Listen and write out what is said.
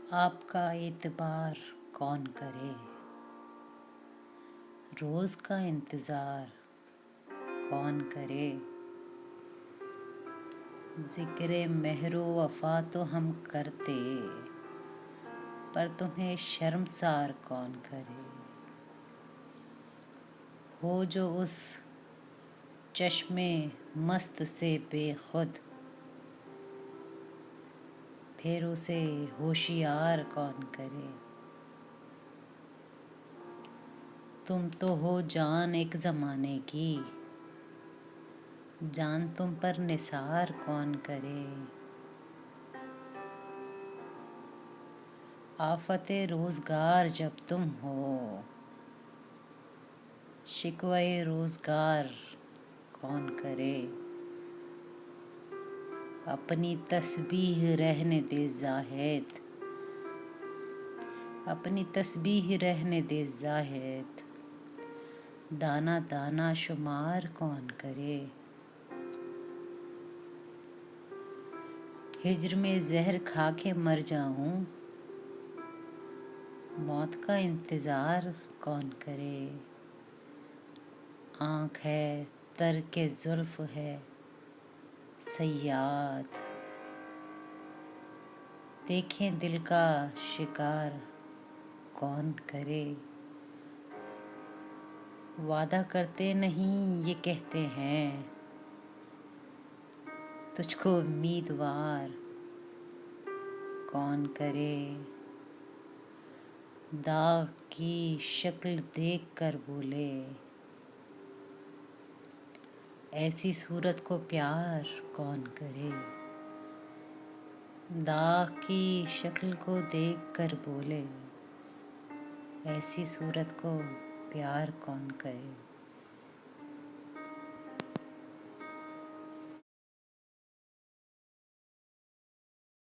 आपका एतबार कौन करे, रोज का इंतजार कौन करे। जिक्र मेहरो वफा तो हम करते, पर तुम्हें शर्मसार कौन करे। हो जो उस चश्मे मस्त से बेखुद, फिर उसे होशियार कौन करे। तुम तो हो जान एक ज़माने की, जान तुम पर निसार कौन करे। आफते रोज़गार जब तुम हो, शिकवे रोज़गार कौन करे। अपनी तस्बीह रहने दे ज़ाहिद, अपनी तस्बीह रहने दे ज़ाहिद, दाना दाना शुमार कौन करे। हिज्र में जहर खा के मर जाऊं, मौत का इंतज़ार कौन करे। आँख है तर के जुल्फ है सयाद, देखें दिल का शिकार कौन करे। वादा करते नहीं ये कहते हैं, तुझको उम्मीदवार कौन करे। दाग की शक्ल देख कर बोले, ऐसी सूरत को प्यार कौन करे। दाग की शक्ल को देख कर बोले, ऐसी सूरत को प्यार कौन करे।